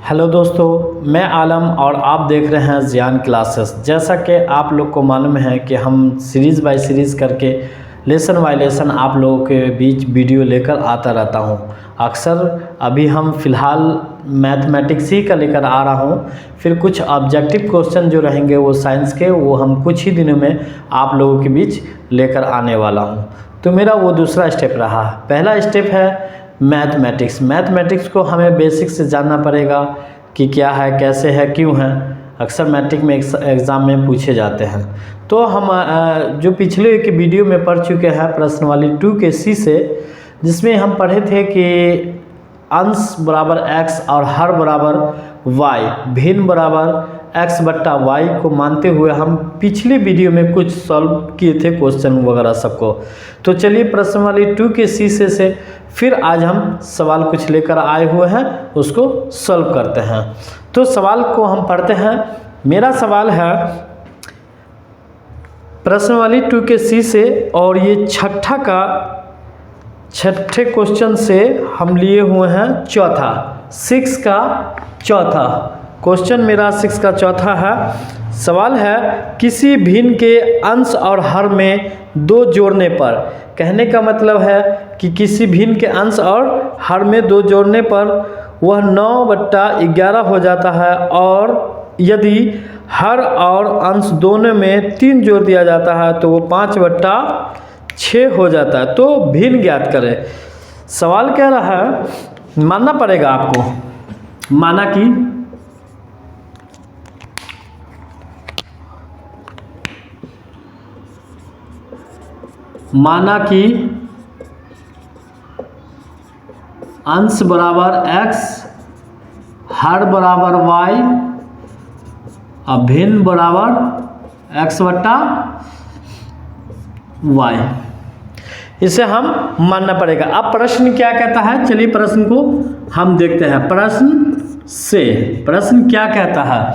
Hello दोस्तों, मैं आलम और आप देख रहे हैं ज़ियान क्लासेस। जैसा कि आप लोग को मालूम है कि हम सीरीज़ बाय सीरीज़ करके लेसन बाय लेसन आप लोगों के बीच वीडियो लेकर आता रहता हूं। अक्सर अभी हम फ़िलहाल मैथमेटिक्स ही का लेकर आ रहा हूं, फिर कुछ ऑब्जेक्टिव क्वेश्चन जो रहेंगे वो साइंस के, वो हम कुछ ही दिनों में आप लोगों के बीच लेकर आने वाला हूं। तो मेरा वो दूसरा स्टेप रहा। पहला स्टेप है मैथमेटिक्स। मैथमेटिक्स को हमें बेसिक से जानना पड़ेगा कि क्या है, कैसे है, क्यों है। अक्सर मैट्रिक में एग्ज़ाम में पूछे जाते हैं। तो हम जो पिछले एक वीडियो में पढ़ चुके हैं प्रश्नावली 2 के सी से, जिसमें हम पढ़े थे कि अंश बराबर x और हर बराबर y, भिन्न बराबर x बट्टा वाई को मानते हुए हम पिछले वीडियो में कुछ सॉल्व किए थे क्वेश्चन वगैरह सबको। तो चलिए प्रश्नावली 2 के सी से फिर आज हम सवाल कुछ लेकर आए हुए हैं, उसको सॉल्व करते हैं। तो सवाल को हम पढ़ते हैं। मेरा सवाल है प्रश्नावली 2 के सी से, और ये छठे क्वेश्चन से हम लिए हुए हैं चौथा, 6 का चौथा क्वेश्चन। मेरा 6 का चौथा है। सवाल है किसी भिन्न के अंश और हर में 2 जोड़ने पर, कहने का मतलब है कि किसी भिन्न के अंश और हर में 2 जोड़ने पर वह 9/11 हो जाता है, और यदि हर और अंश दोनों में 3 जोड़ दिया जाता है तो वो 5/6 हो जाता है। तो भिन्न ज्ञात करें। सवाल कह रहा है, मानना पड़ेगा आपको, माना कि अंश बराबर x, हर बराबर y और भिन्न बराबर x बट्टा y। इसे हम मानना पड़ेगा। अब प्रश्न क्या कहता है, चलिए प्रश्न को हम देखते हैं। प्रश्न क्या कहता है,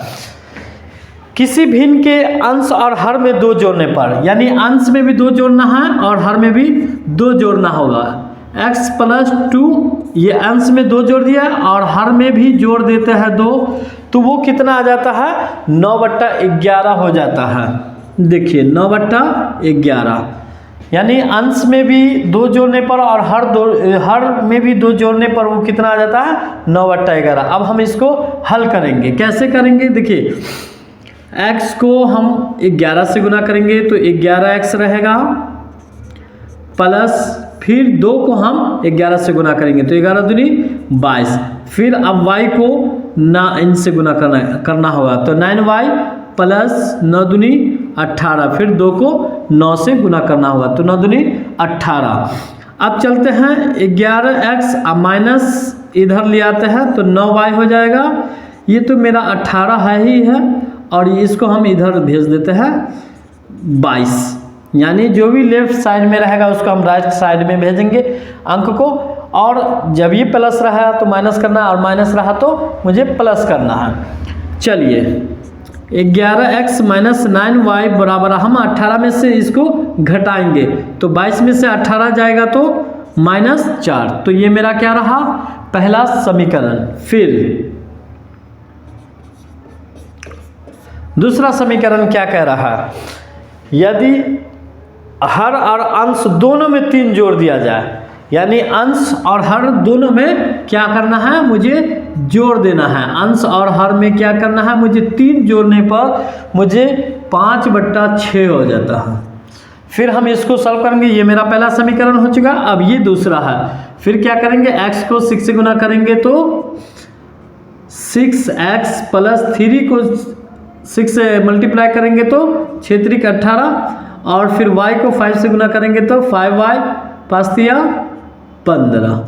किसी भिन्न के अंश और हर में 2 जोड़ने पर, यानी अंश में भी 2 जोड़ना है और हर में भी 2 जोड़ना होगा। x + 2, ये अंश में 2 जोड़ दिया और हर में भी जोड़ देते हैं 2, तो वो कितना आ जाता है, 9/11 हो जाता है। देखिए 9/11, यानी अंश में भी 2 जोड़ने पर और हर में भी 2 जोड़ने पर वो कितना आ जाता है, 9/11। अब हम इसको हल करेंगे। कैसे करेंगे, देखिए x को हम 11 से गुना करेंगे तो 11x रहेगा, प्लस फिर 2 को हम 11 से गुना करेंगे तो 11 दूनी 22। फिर अब y को इनसे गुना करना होगा तो 9y प्लस 9 दूनी 18, फिर 2 को 9 से गुना करना होगा तो 9 दूनी 18। अब चलते हैं 11x अब माइनस इधर ले आते हैं तो 9y हो जाएगा। ये तो मेरा 18 है ही है, और इसको हम इधर भेज देते हैं 22, यानी जो भी लेफ्ट साइड में रहेगा उसको हम राइट साइड में भेजेंगे अंक को। और जब ये प्लस रहा तो माइनस करना है और माइनस रहा तो मुझे प्लस करना है। चलिए 11x माइनस 9y बराबर, हम 18 में से इसको घटाएंगे तो 22 में से 18 जाएगा तो -4। तो ये मेरा क्या रहा, पहला समीकरण। फिर दूसरा समीकरण क्या कह रहा है, यदि हर और अंश दोनों में 3 जोड़ दिया जाए, यानी अंश और हर दोनों में क्या करना है, मुझे जोड़ देना है। अंश और हर में क्या करना है, मुझे 3 जोड़ने पर मुझे 5/6 हो जाता है। फिर हम इसको सॉल्व करेंगे। ये मेरा पहला समीकरण हो चुका। अब ये दूसरा है। फिर क्या करेंगे, x को 6 से गुना करेंगे तो 6x प्लस 3 को 6 से मल्टीप्लाई करेंगे तो 6 3 का 18, और फिर y को 5 से गुना करेंगे तो 5y 5 3 15,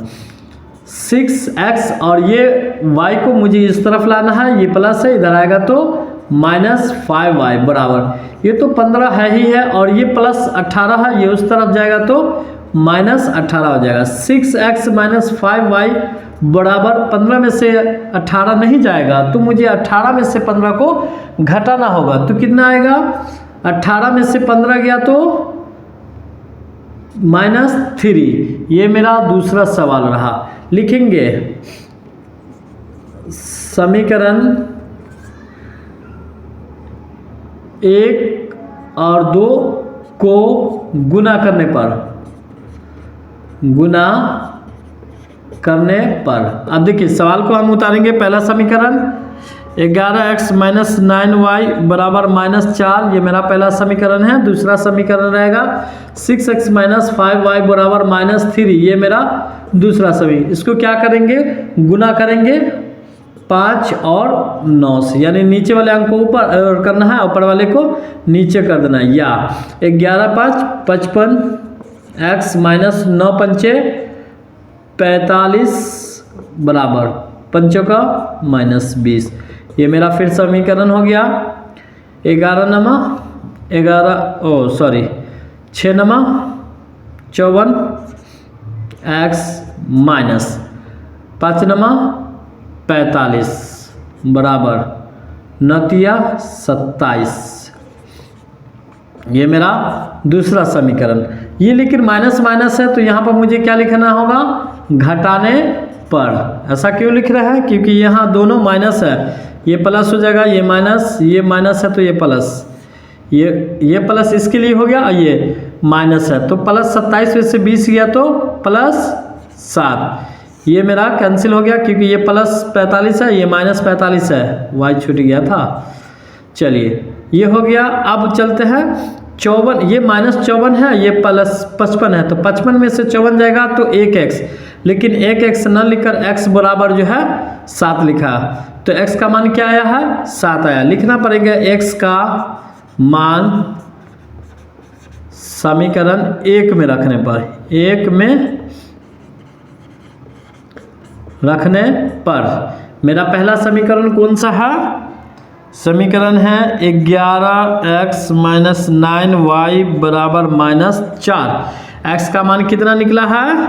6x, और ये y को मुझे इस तरफ लाना है, ये प्लस है, इधर आएगा तो -5y बराबर, ये तो 15 है ही है, और ये प्लस 18 है, ये उस तरफ जाएगा तो -18 हो जाएगा। 6x - 5y बराबर 15 में से 18 नहीं जाएगा, तो मुझे 18 में से 15 को घटाना होगा। तो कितना आएगा, 18 में से 15 गया तो -3। ये मेरा दूसरा सवाल रहा। लिखेंगे समीकरण 1 और 2 को गुना करने पर अब देखिए सवाल को हम उतारेंगे। पहला समीकरण 11x माइनस 9y बराबर -4, ये मेरा पहला समीकरण है। दूसरा समीकरण रहेगा 6x माइनस 5y बराबर -3, ये मेरा दूसरा समीकरण। इसको क्या करेंगे, गुना करेंगे 5 और 9 से, यानी नीचे वाले अंक को ऊपर करना है, ऊपर वाले को नीचे कर देना है। या 11 5 55, x माइनस 9 पंचे 45 बराबर 5 का -20, ये मेरा फिर समीकरण हो गया। 6 नमा 54, x माइनस 5 नमा 45 बराबर 27, ये मेरा दूसरा समीकरण। ये लेकिन माइनस माइनस है तो यहाँ पर मुझे क्या लिखना होगा, घटाने पर। ऐसा क्यों लिख रहा है, क्योंकि यहाँ दोनों माइनस है, ये प्लस हो जाएगा, ये माइनस है तो ये प्लस, ये प्लस इसके लिए हो गया और ये माइनस है तो प्लस 27 में से 20 गया तो +7, ये मेरा कैंसिल हो गया क्योंकि ये +45 है, ये -45 है, y छूट गया था। चलिए ये हो गया। अब चलते हैं 54, ये -54 है, ये +55 है, तो 55 में से 54 जाएगा तो 1x, लेकिन 1x न लिखकर x बराबर जो है 7 लिखा, तो x का मान क्या आया है, 7 आया। लिखना पड़ेगा x का मान समीकरण 1 में रखने पर, 1 में रखने पर मेरा पहला समीकरण कौन सा है, समीकरण है 11x माइनस 9y बराबर -4। x का मान कितना निकला है,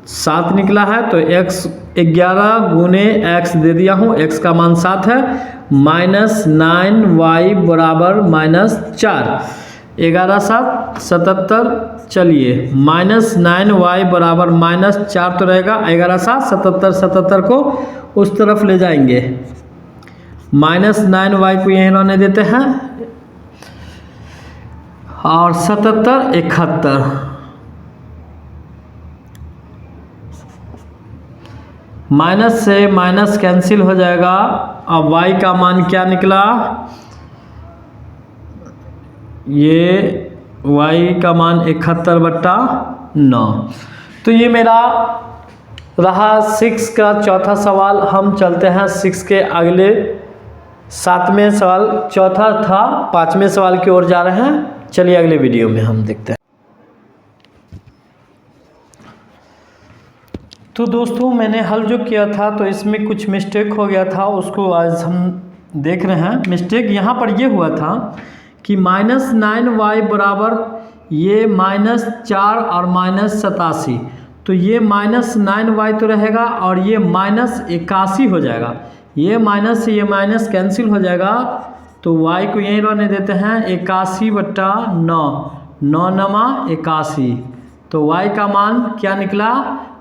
7 निकला है, तो x 11 गुने x दे दिया हूँ, x का मान 7 है, -9y बराबर -4, 11 7 77। चलिए -9y बराबर -4 तो रहेगा, 11 7 77, 77 को उस तरफ ले जाएंगे, -9y को यहीं रहने देते हैं और 77 71, माइनस से माइनस कैंसिल हो जाएगा। अब y का मान क्या निकला, ये y का मान 71/9। तो ये मेरा रहा 6 का चौथा सवाल। हम चलते हैं 6 के अगले 7वें सवाल, चौथा था 5वें सवाल की ओर जा रहे हैं। चलिए अगले वीडियो में हम देखते हैं। तो दोस्तों मैंने हल जो किया था तो इसमें कुछ मिस्टेक हो गया था, उसको आज हम देख रहे हैं। मिस्टेक यहाँ पर ये हुआ था कि -9y बराबर ये -4 और -87, तो ये -9y तो रहेगा और ये -81 हो जाएगा, ये माइनस ये माइनस कैंसिल हो जाएगा, तो y को यहीं रहने देते हैं, 81/9, 9 नमा 81, तो y का मान क्या निकला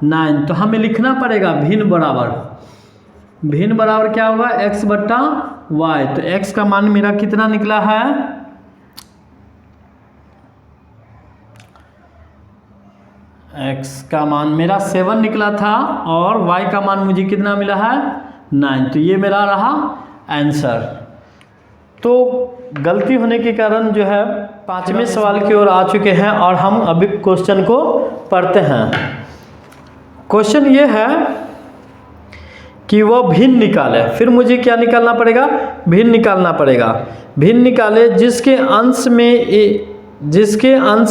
9। तो हमें लिखना पड़ेगा भिन्न बराबर क्या होगा, x/y। तो x का मान मेरा कितना निकला है, x का मान मेरा 7 निकला था और y का मान मुझे कितना मिला है 9। तो ये मेरा रहा आंसर। तो गलती होने के कारण जो है 5वें सवाल की ओर आ चुके हैं और हम अभी क्वेश्चन को पढ़ते हैं। क्वेश्चन ये है कि वह भिन्न निकाले, फिर मुझे क्या निकालना पड़ेगा, भिन्न निकालना पड़ेगा। भिन्न निकाले जिसके अंश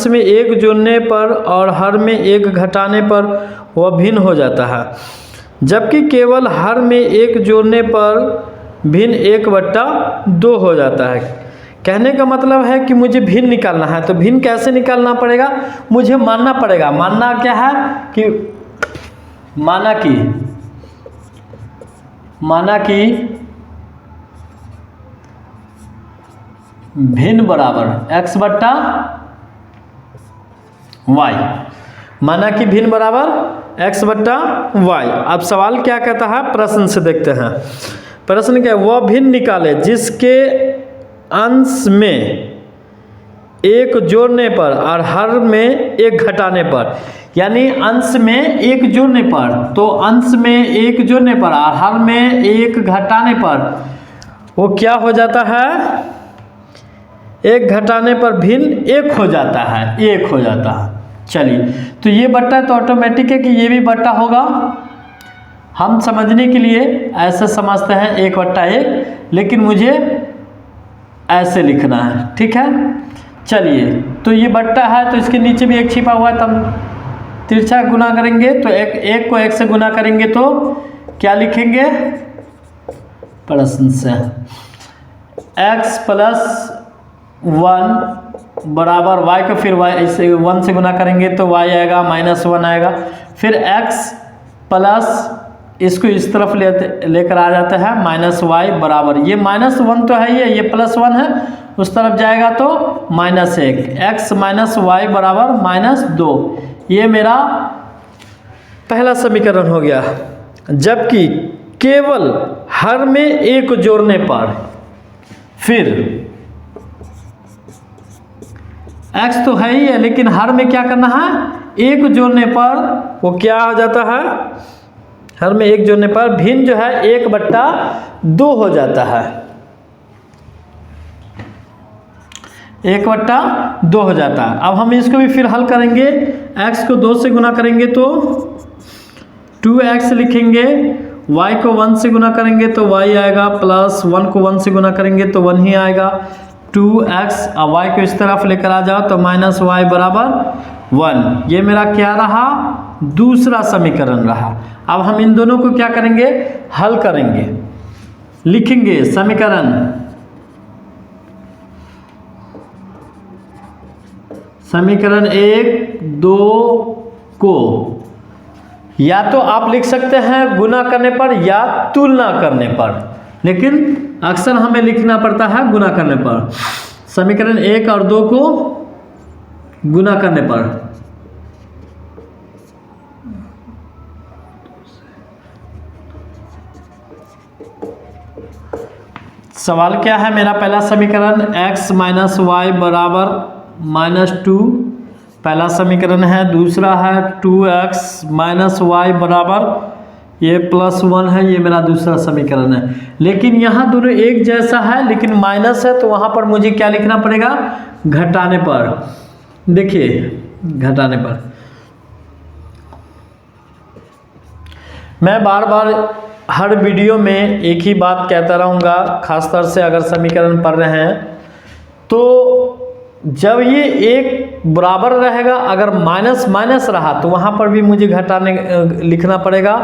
में 1 जोड़ने पर और हर में 1 घटाने पर वह भिन्न हो जाता है, जबकि केवल हर में 1 जोड़ने पर भिन्न 1/2 हो जाता है। कहने का मतलब है कि मुझे भिन्न निकालना है, तो भिन्न कैसे निकालना पड़ेगा, मुझे मानना पड़ेगा। मानना क्या है कि माना कि भिन्न बराबर x/y, माना कि भिन्न बराबर x बट्टा y। अब सवाल क्या कहता है, प्रश्न से देखते हैं। प्रश्न क्या है, वह भिन्न निकाले जिसके अंश में एक जोड़ने पर और हर में एक घटाने पर, यानी अंश में एक जोड़ने पर, तो अंश में एक जोड़ने पर और हर में एक घटाने पर वो क्या हो जाता है, एक घटाने पर भिन्न एक हो जाता है, एक हो जाता है। चलिए, तो ये बट्टा है तो ऑटोमेटिक है कि ये भी बट्टा होगा। हम समझने के लिए ऐसे समझते हैं 1/1, लेकिन मुझे ऐसे लिखना है, ठीक है। चलिए, तो ये बट्टा है तो इसके नीचे भी एक छिपा हुआ है, तब तिरछा गुना करेंगे तो एक को एक से गुना करेंगे तो क्या लिखेंगे, प्रश्न से x + 1 बराबर y को फिर y ऐसे 1 से गुना करेंगे तो y आएगा -1 आएगा। फिर x प्लस इसको इस तरफ लेकर आ जाता है -y बराबर, ये -1 तो है ये +1 है, उस तरफ जाएगा तो -1, x - y बराबर -2। ये मेरा पहला समीकरण हो गया। जबकि केवल हर में एक जोड़ने पर, फिर x तो है ही है, लेकिन हर में क्या करना है, एक जोड़ने पर वो क्या हो जाता है, हर में एक जोड़ने पर भिन्न जो है 1/2 हो जाता है, 1/2 हो जाता है। अब हम इसको भी फिर हल करेंगे, x को 2 से गुना करेंगे तो 2x लिखेंगे, y को 1 से गुना करेंगे तो y आएगा, प्लस 1 को 1 से गुना करेंगे तो 1 ही आएगा, 2x। अब y को इस तरफ लेकर आ जाओ तो -y बराबर 1। ये मेरा क्या रहा, दूसरा समीकरण रहा। अब हम इन दोनों को क्या करेंगे, हल करेंगे, लिखेंगे समीकरण समीकरण 1, 2 को या तो आप लिख सकते हैं गुना करने पर या तुलना करने पर, लेकिन अक्सर हमें लिखना पड़ता है गुना करने पर। समीकरण 1 और 2 को गुना करने पर, सवाल क्या है मेरा, पहला समीकरण x - y बराबर -2 पहला समीकरण है, दूसरा है 2x - y बराबर ये +1 है, ये मेरा दूसरा समीकरण है। लेकिन यहाँ दोनों एक जैसा है, लेकिन माइनस है, तो वहाँ पर मुझे क्या लिखना पड़ेगा, घटाने पर। देखिए घटाने पर मैं बार बार हर वीडियो में एक ही बात कहता रहूँगा, खासतौर से अगर समीकरण पढ़ रहे हैं तो जब ये एक बराबर रहेगा, अगर माइनस माइनस रहा तो वहाँ पर भी मुझे घटाने लिखना पड़ेगा,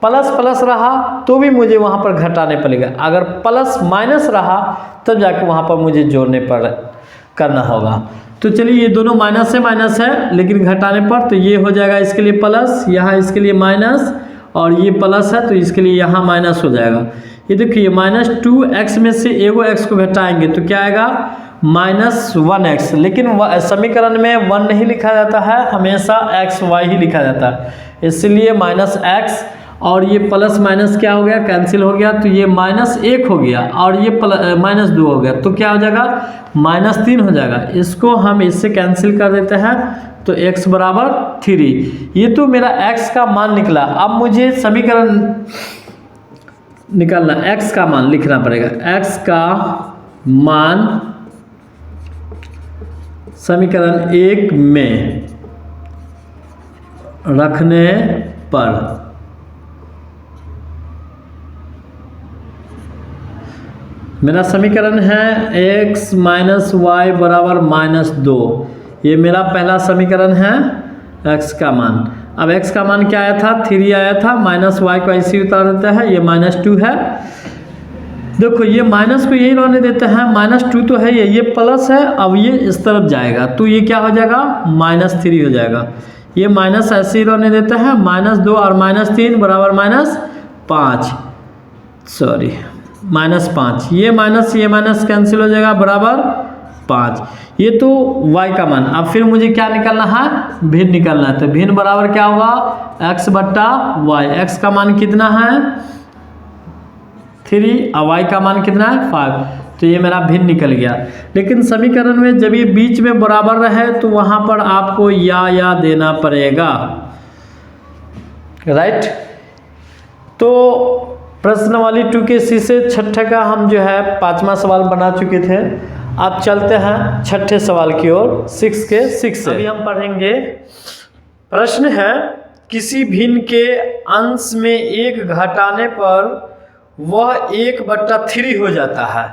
प्लस प्लस रहा तो भी मुझे वहाँ पर घटाने पड़ेगा, अगर प्लस माइनस रहा तब जाकर वहाँ पर मुझे जोड़ने पर करना होगा। तो चलिए, ये दोनों माइनस से माइनस है, लेकिन घटाने पर तो ये हो जाएगा इसके लिए प्लस, यहाँ इसके लिए माइनस, और ये प्लस है तो इसके लिए यहाँ माइनस हो जाएगा। ये देखिए -2x में से एगो x को घटाएंगे तो क्या आएगा, -1x। लेकिन समीकरण में 1 नहीं लिखा जाता है, हमेशा xy ही लिखा जाता है, इसलिए -x और ये प्लस माइनस क्या हो गया, कैंसिल हो गया, तो ये -1 हो गया और ये -2 हो गया, तो क्या हो जाएगा, -3 हो जाएगा। इसको हम इससे कैंसिल कर देते हैं तो x बराबर 3। ये तो मेरा x का मान निकला। अब मुझे समीकरण निकालना, x का मान लिखना पड़ेगा, x का मान समीकरण 1 में रखने पर मेरा समीकरण है x - y बराबर -2। ये मेरा पहला समीकरण है, x का मान। अब x का मान क्या आया था, 3 आया था, -y को ऐसे ही उतार देता है, ये -2 है। देखो ये माइनस को यही रहने देते हैं, -2 तो है ये प्लस है, अब ये इस तरफ जाएगा तो ये क्या हो जाएगा, -3 हो जाएगा। ये माइनस ऐसे ही रहने देते हैं, -2 और -3 बराबर -5, सॉरी -5। ये माइनस कैंसिल हो जाएगा, बराबर 5। ये तो y का मान। अब फिर मुझे क्या निकालना है, भिन्न निकालना है। तो भिन्न बराबर क्या होगा, x बट्टा y। x का मान कितना है 3 और y का मान कितना है 5। तो ये मेरा भिन्न निकल गया। लेकिन समीकरण में जब ये बीच में बराबर रहे तो वहां पर आपको या देना पड़ेगा, राइट। तो प्रश्नावली 2K से छठे का हम जो है 5वां सवाल बना चुके थे। अब चलते हैं छठे सवाल की ओर, 6 से। अभी हम पढ़ेंगे। प्रश्न है, किसी भिन्न के अंश में 1 घटाने पर वह 1/3 हो जाता है।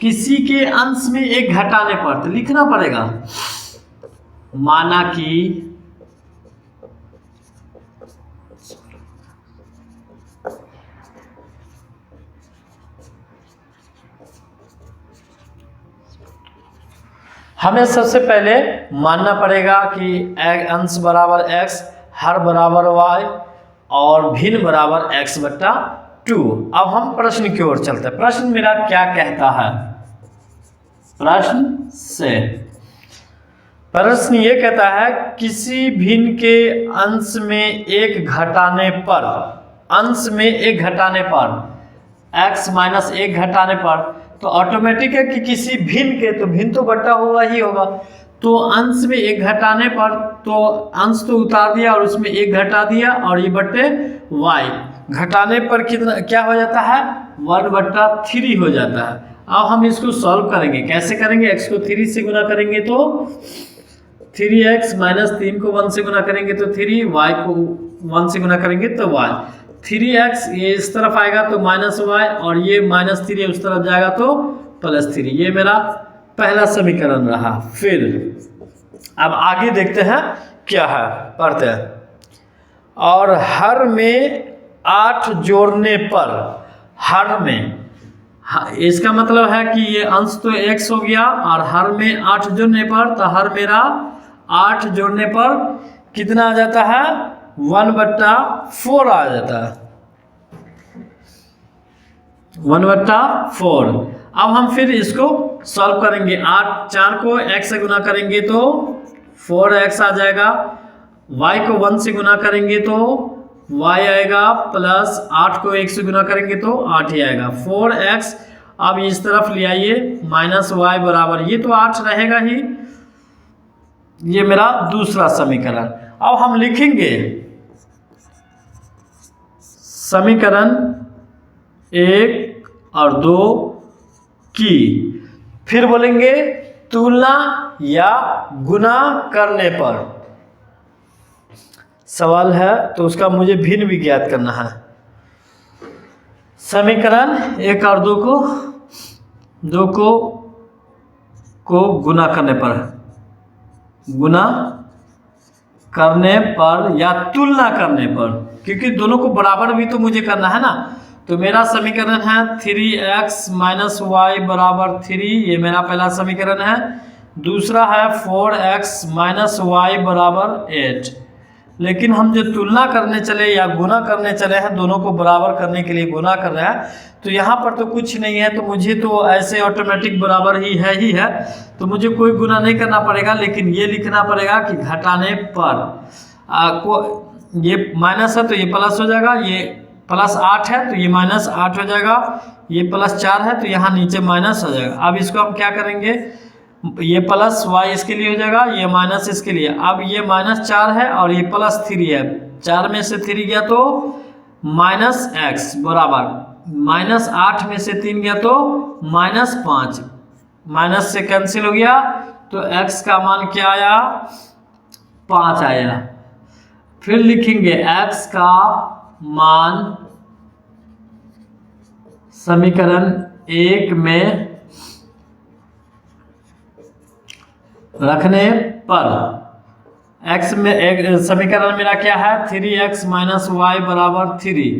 किसी के अंश में 1 घटाने पर, तो लिखना पड़ेगा, माना कि हमें सबसे पहले मानना पड़ेगा कि अंश बराबर x, हर बराबर y और भिन्न बराबर x/2। अब हम प्रश्न की ओर चलते हैं। प्रश्न मेरा क्या कहता है, प्रश्न ये कहता है, किसी भिन्न के अंश में 1 घटाने पर, अंश में 1 घटाने पर, x - 1 घटाने पर, तो ऑटोमेटिक है कि किसी भिन्न के, तो भिन्न तो बट्टा होगा ही होगा। तो अंश में 1 घटाने पर, तो अंश तो उतार दिया और उसमें 1 घटा दिया और ये बट्टे y घटाने पर कितना क्या हो जाता है, 1/3 हो जाता है। अब हम इसको सॉल्व करेंगे। कैसे करेंगे, x को 3 से गुना करेंगे तो 3x - 3 को 1 से गुना करेंगे तो 3, y को 1 से गुना करेंगे तो y। 3x ये इस तरफ आएगा तो -y और ये -3 उस तरफ जाएगा तो +3। ये मेरा पहला समीकरण रहा। फिर अब आगे देखते हैं क्या है, पढ़ते हैं। और हर में 8 जोड़ने पर, हर में, इसका मतलब है कि ये अंश तो x हो गया और हर में 8 जोड़ने पर, तो हर मेरा 8 जोड़ने पर कितना आ जाता है, 1/4 आ जाता है, 1/4। अब हम फिर इसको सॉल्व करेंगे। 4 को x से गुना करेंगे तो 4x आ जाएगा, y को 1 से गुना करेंगे तो y आएगा, प्लस 8 को 1 से गुना करेंगे तो 8 ही आएगा, 4x। अब इस तरफ ले आइए, -y बराबर, ये तो 8 रहेगा ही। ये मेरा दूसरा समीकरण। अब हम लिखेंगे समीकरण 1 और 2 की, फिर बोलेंगे तुलना या गुना करने पर। सवाल है तो उसका मुझे भिन्न भी ज्ञात करना है। समीकरण 1 और 2 को गुना करने पर, गुना करने पर या तुलना करने पर, क्योंकि दोनों को बराबर भी तो मुझे करना है ना। तो मेरा समीकरण है 3x - y बराबर 3, ये मेरा पहला समीकरण है। दूसरा है 4x - y बराबर 8। लेकिन हम जो तुलना करने चले या गुना करने चले हैं, दोनों को बराबर करने के लिए गुना कर रहे हैं, तो यहाँ पर तो कुछ नहीं है, तो मुझे तो ऐसे ऑटोमेटिक बराबर ही है, तो मुझे कोई गुना नहीं करना पड़ेगा। लेकिन ये लिखना पड़ेगा कि घटाने पर ये माइनस है तो ये प्लस हो जाएगा, ये +8 है तो ये -8 हो जाएगा, ये +4 है तो यहाँ नीचे माइनस हो जाएगा। अब इसको हम क्या करेंगे, ये +y इसके लिए हो जाएगा, ये माइनस इसके लिए। अब ये -4 है और ये +3 है, 4 में से 3 गया तो -x बराबर, -8 में से 3 गया तो -5, माइनस से कैंसिल हो गया तो x का मान क्या आया, 5 आया। फिर लिखेंगे x का मान समीकरण 1 में रखने पर, x में एक समीकरण मेरा क्या है, 3x - y बराबर 3।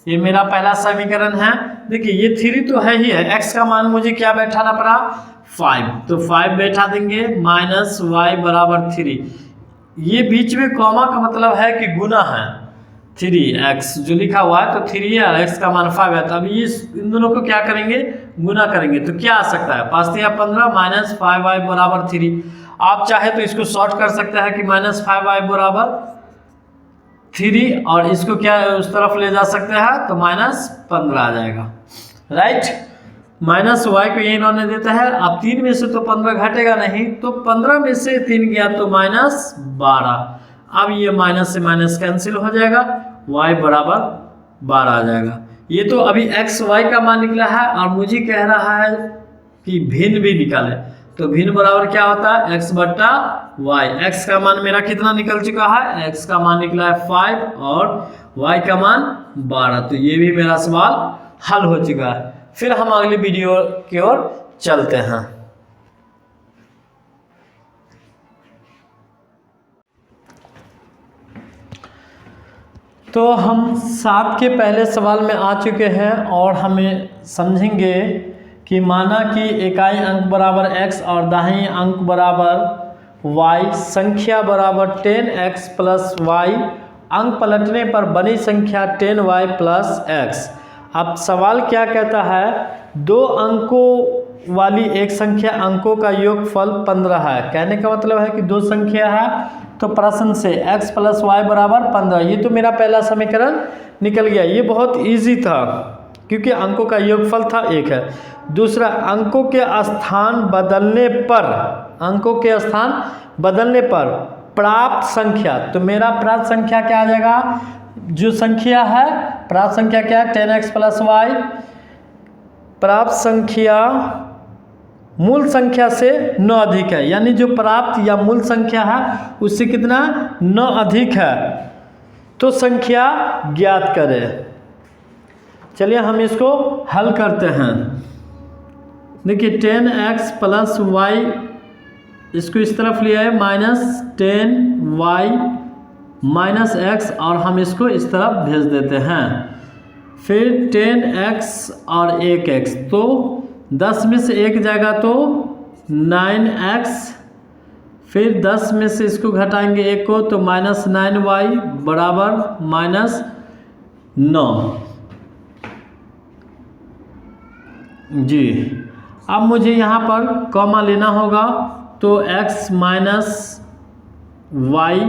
ये मेरा पहला समीकरण है। देखिए ये 3 तो है ही है, x का मान मुझे क्या बैठाना पड़ा, 5, तो 5 बैठा देंगे, -y बराबर 3। ये बीच में कॉमा का मतलब है कि गुना है, 3x जो लिखा हुआ है तो 3 है और x का मान 5 है। तो अभी इन दोनों को क्या करेंगे, गुना करेंगे तो क्या आ सकता है, 5 या 15 माइनस 5y बराबर 3। आप चाहे तो इसको शॉर्ट कर सकते हैं कि माइनस 5y बराबर 3 और इसको क्या उस तरफ ले जा सकते हैं तो माइनस 15 आ जाएगा, राइट। माइनस वाई को यही रहने देता है। अब 3 में से तो 15 घटेगा नहीं, तो 15 में से 3 गया तो माइनस 12। अब ये माइनस से माइनस कैंसिल हो जाएगा, y बराबर 12 आ जाएगा। ये तो अभी x y का मान निकला है और मुझे कह रहा है कि भिन्न भी निकाले, तो भिन्न बराबर क्या होता है, x बट्टा y। x का मान मेरा कितना निकल चुका है, x का मान निकला है 5 और y का मान 12। तो ये भी मेरा सवाल हल हो चुका है। फिर हम अगले वीडियो की ओर चलते हैं। तो हम 7 के पहले सवाल में आ चुके हैं और हमें समझेंगे कि माना कि इकाई अंक बराबर x और दाहिनी अंक बराबर y, संख्या बराबर 10x प्लस y, अंक पलटने पर बनी संख्या 10y प्लस x। अब सवाल क्या कहता है, 2 अंकों वाली एक संख्या अंकों का योगफल 15 है। कहने का मतलब है कि 2 संख्या है तो प्रश्न से x प्लस वाई बराबर 15। ये तो मेरा पहला समीकरण निकल गया। ये बहुत इजी था क्योंकि अंकों का योगफल था 1 है। दूसरा, अंकों के स्थान बदलने पर प्राप्त संख्या, तो मेरा प्राप्त संख्या क्या आ जाएगा, जो संख्या है प्राप्त संख्या क्या है, 10x प्लस वाई। प्राप्त संख्या मूल संख्या से 9 अधिक है, यानी जो प्राप्त या मूल संख्या है उससे कितना 9 अधिक है, तो संख्या ज्ञात करें। चलिए हम इसको हल करते हैं। देखिए 10x प्लस वाई, इसको इस तरफ लिया है माइनस 10y माइनस x और हम इसको इस तरफ भेज देते हैं। फिर 10x और 1x, तो 10 में से 1 जाएगा तो 9x, फिर 10 में से इसको घटाएंगे 1 को तो माइनस 9y बराबर माइनस 9 जी। अब मुझे यहाँ पर कॉमा लेना होगा, तो x माइनस वाई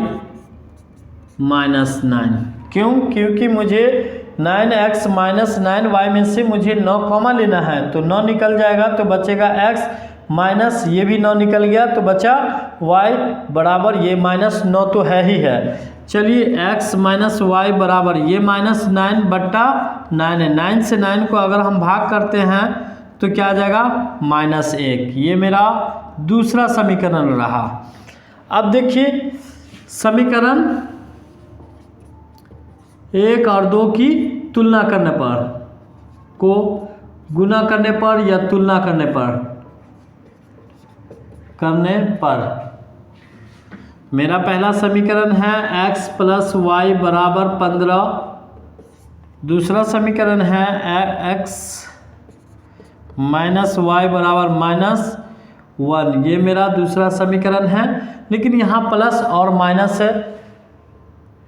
माइनस 9, क्यों, क्योंकि मुझे 9x माइनस 9y में से मुझे 9 कॉमा लेना है, तो 9 निकल जाएगा तो बचेगा x माइनस ये भी 9 निकल गया तो बचा y बराबर ये माइनस 9 तो है ही है। चलिए x माइनस वाई बराबर ये माइनस 9 बट्टा 9 है। 9 से 9 को अगर हम भाग करते हैं तो क्या आ जाएगा माइनस 1। ये मेरा दूसरा समीकरण रहा। अब देखिए समीकरण 1 और 2 की तुलना करने पर, को गुना करने पर या तुलना करने पर मेरा पहला समीकरण है x प्लस वाई बराबर 15, दूसरा समीकरण है x माइनस वाई बराबर माइनस 1। ये मेरा दूसरा समीकरण है, लेकिन यहाँ प्लस और माइनस है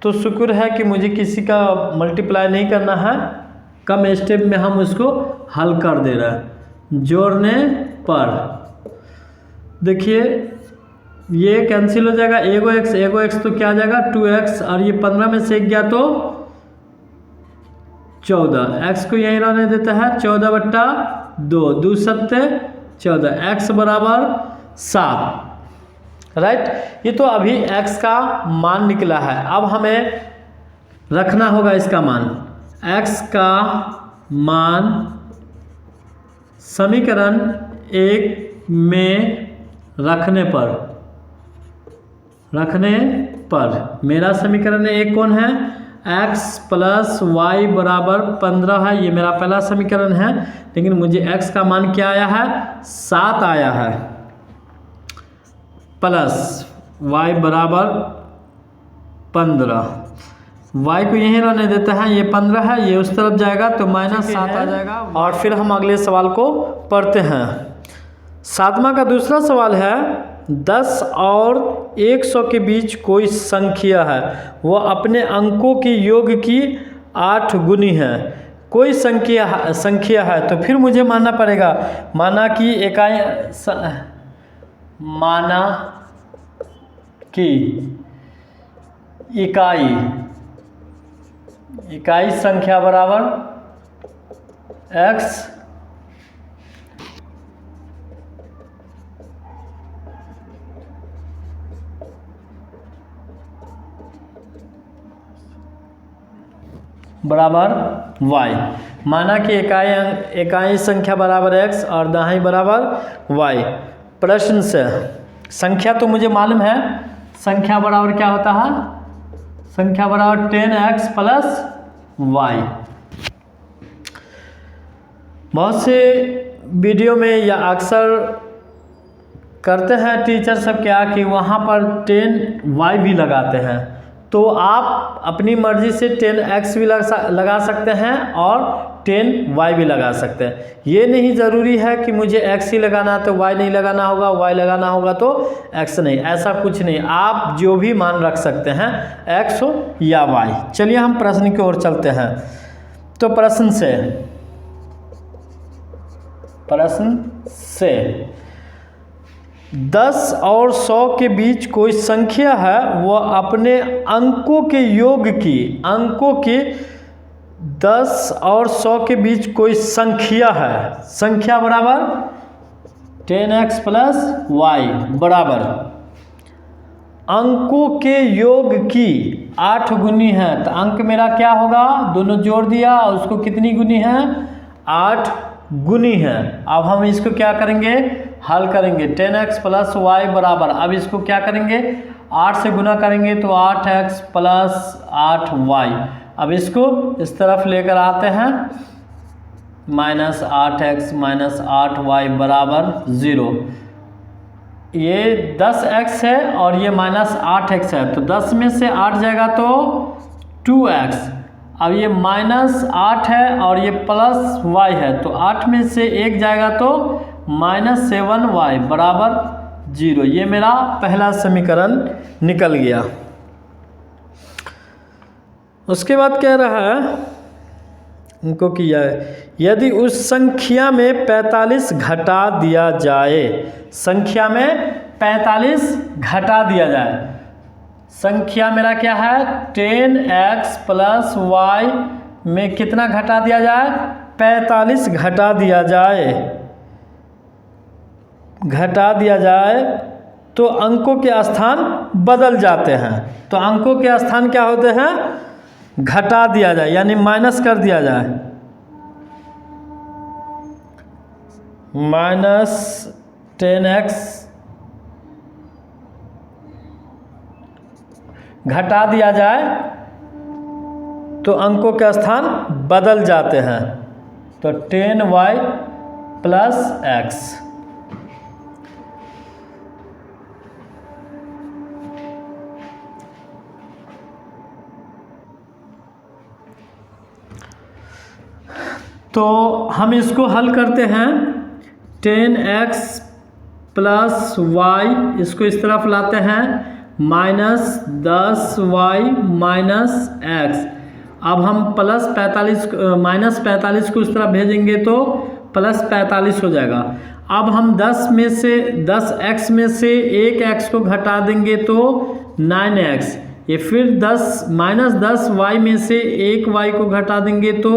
तो शुक्र है कि मुझे किसी का मल्टीप्लाई नहीं करना है, कम स्टेप में हम उसको हल कर दे रहे हैं। जोड़ने पर देखिए ये कैंसिल हो जाएगा, एगो एक्स तो क्या आ जाएगा 2x और ये 15 में से 1 गया तो 14, x को यही रहने देता है 14 बट्टा 2, 2 सत्ते 14, x बराबर 7, राइट। ये तो अभी x का मान निकला है। अब हमें रखना होगा इसका मान, x का मान समीकरण 1 में रखने पर मेरा समीकरण 1 कौन है, x प्लस वाई बराबर 15 है। ये मेरा पहला समीकरण है, लेकिन मुझे x का मान क्या आया है 7 आया है, प्लस y बराबर 15, y को यहीं रहने देता है, ये 15 है, ये उस तरफ जाएगा तो माइनस 7 आ जाएगा। और फिर हम अगले सवाल को पढ़ते हैं। 7वां का दूसरा सवाल है, 10 और 100 के बीच कोई संख्या है, वह अपने अंकों के योग की 8 गुनी है। कोई संख्या है तो फिर मुझे मानना पड़ेगा, माना कि इकाई संख्या बराबर x बराबर y। माना कि इकाई संख्या बराबर x और दहाई बराबर y। प्रश्न से संख्या तो मुझे मालूम है, संख्या बराबर क्या होता है, संख्या बराबर 10x प्लस y। बहुत से वीडियो में या अक्सर करते हैं टीचर सब क्या कि वहाँ पर 10y भी लगाते हैं, तो आप अपनी मर्जी से 10x भी लगा सकते हैं और 10y भी लगा सकते हैं। ये नहीं ज़रूरी है कि मुझे x ही लगाना तो y नहीं लगाना होगा, y लगाना होगा तो x नहीं, ऐसा कुछ नहीं, आप जो भी मान रख सकते हैं, x हो या y। चलिए हम प्रश्न की ओर चलते हैं। तो प्रश्न से 10 और 100 के बीच कोई संख्या है, वह अपने अंकों के योग की 10 और 100 के बीच कोई संख्या है, संख्या बराबर 10x प्लस y बराबर अंकों के योग की 8 गुनी है। तो अंक मेरा क्या होगा, दोनों जोड़ दिया और उसको कितनी गुनी है, 8 गुनी है। अब हम इसको क्या करेंगे, हल करेंगे। 10x प्लस y बराबर, अब इसको क्या करेंगे, 8 से गुना करेंगे तो 8x प्लस 8y। अब इसको इस तरफ लेकर आते हैं, -8x माइनस 8y बराबर 0। ये 10x है और ये -8x है, तो 10 में से 8 जाएगा तो 2x। अब ये -8 है और ये प्लस y है, तो 8 में से 1 जाएगा तो -7y बराबर 0। ये मेरा पहला समीकरण निकल गया। उसके बाद कह रहा है उनको किया है, यदि उस संख्या में 45 घटा दिया जाए, संख्या में 45 घटा दिया जाए, संख्या मेरा क्या है 10x प्लस y में कितना घटा दिया जाए, 45 घटा दिया जाए तो अंकों के स्थान बदल जाते हैं। तो अंकों के स्थान क्या होते हैं, घटा दिया जाए यानी माइनस कर दिया जाए, -10x घटा दिया जाए तो अंकों के स्थान बदल जाते हैं, तो 10y प्लस x। तो हम इसको हल करते हैं, 10x प्लस y इसको इस तरफ लाते हैं, -10y माइनस x। अब हम -45 को इस तरफ भेजेंगे तो +45 हो जाएगा। अब हम 10x में से 1x को घटा देंगे तो 9x। ये फिर -10y में से 1y को घटा देंगे तो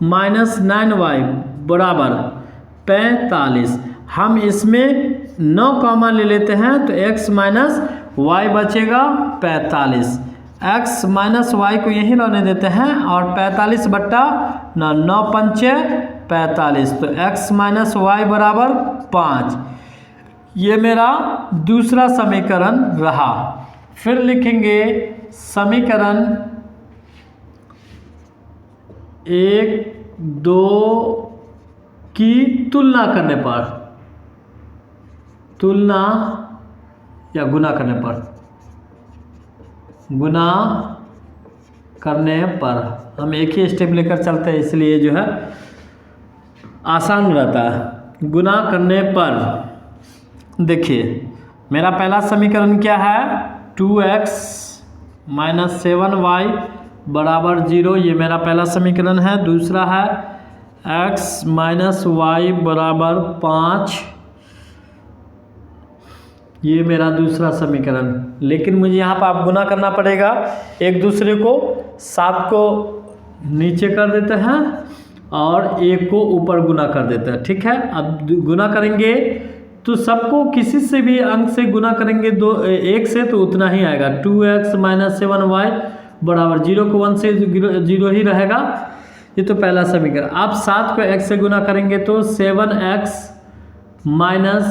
-9y बराबर 45। हम इसमें 9 कॉमन ले लेते हैं तो x माइनस y बचेगा 45। x माइनस y को यहीं रहने देते हैं और 45 बट्टा 9 पंचे 45, तो x माइनस y बराबर 5। ये मेरा दूसरा समीकरण रहा। फिर लिखेंगे समीकरण 1, 2 की तुलना करने पर, तुलना या गुना करने पर हम एक ही स्टेप लेकर चलते हैं, इसलिए जो है आसान रहता है। गुना करने पर देखिए मेरा पहला समीकरण क्या है 2x माइनस 7y बराबर 0, ये मेरा पहला समीकरण है। दूसरा है x माइनस वाई बराबर 5, ये मेरा दूसरा समीकरण। लेकिन मुझे यहाँ पर आप गुना करना पड़ेगा एक दूसरे को, 7 को नीचे कर देते हैं और 1 को ऊपर गुना कर देते हैं, ठीक है। अब गुना करेंगे तो सबको किसी से भी अंक से गुना करेंगे 1 से तो उतना ही आएगा। 2x माइनस 7y बराबर 0 को 1 से 0 ही रहेगा, ये तो पहला समीकरण। आप 7 को x से गुना करेंगे तो 7x माइनस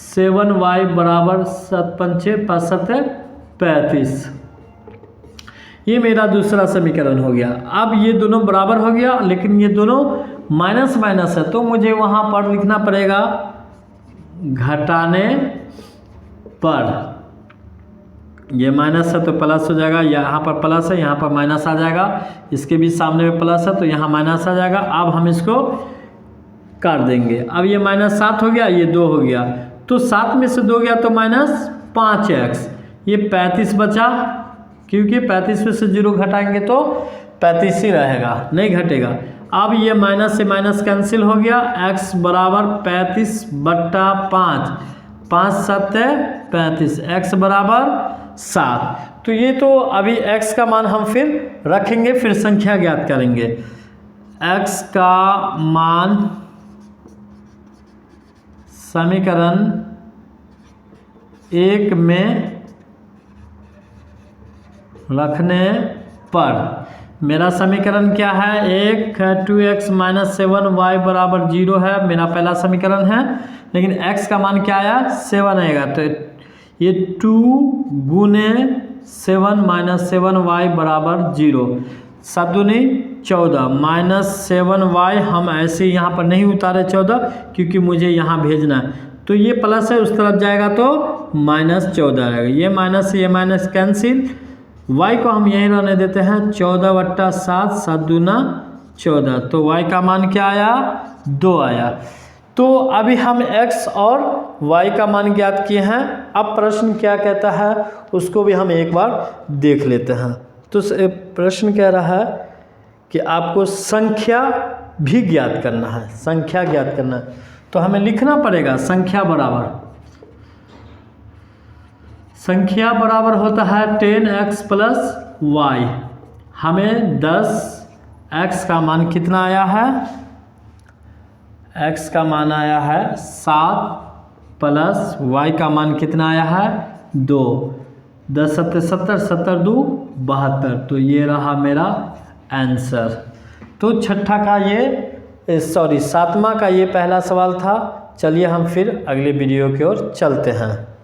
7y बराबर 7 पंचे 35, ये मेरा दूसरा समीकरण हो गया। अब ये दोनों बराबर हो गया, लेकिन ये दोनों माइनस माइनस है तो मुझे वहाँ पर लिखना पड़ेगा घटाने पर। ये माइनस है तो प्लस हो जाएगा, यहाँ पर प्लस है यहाँ पर माइनस आ जाएगा, इसके भी सामने में प्लस है तो यहाँ माइनस आ जाएगा। अब हम इसको काट देंगे। अब ये माइनस 7 हो गया, ये 2 हो गया, तो 7 में से 2 गया तो माइनस 5x, ये 35 बचा, क्योंकि 35 में से 0 घटाएंगे तो 35 ही रहेगा, नहीं घटेगा। अब ये माइनस से माइनस कैंसिल हो गया, x बराबर 35/5, 5 7 35, x बराबर 7। तो ये तो अभी x का मान हम फिर रखेंगे, फिर संख्या ज्ञात करेंगे। x का मान समीकरण 1 में रखने पर मेरा समीकरण क्या है, 1 है 2x माइनस 7y बराबर 0 है, मेरा पहला समीकरण है। लेकिन x का मान क्या आया 7 आएगा, तो ये 2 गुने 7 माइनस 7y बराबर 0, 7 दूनी 14 माइनस 7y, हम ऐसे यहाँ पर नहीं उतारे 14 क्योंकि मुझे यहाँ भेजना है, तो ये प्लस है उस तरफ जाएगा तो माइनस 14 आएगा। ये माइनस कैंसिल, y को हम यहीं रहने देते हैं, 14/7, 7 दूना 14, तो y का मान क्या आया 2 आया। तो अभी हम x और y का मान ज्ञात किए हैं। अब प्रश्न क्या कहता है उसको भी हम एक बार देख लेते हैं। तो प्रश्न कह रहा है कि आपको संख्या भी ज्ञात करना है, संख्या ज्ञात करना है, तो हमें लिखना पड़ेगा संख्या बराबर होता है 10x + y। हमें 10x का मान कितना आया है, x का मान आया है 7 प्लस y का मान कितना आया है 2, 10 7 70, 70 2 72, तो ये रहा मेरा आंसर। तो सातवां का ये पहला सवाल था। चलिए हम फिर अगले वीडियो की ओर चलते हैं।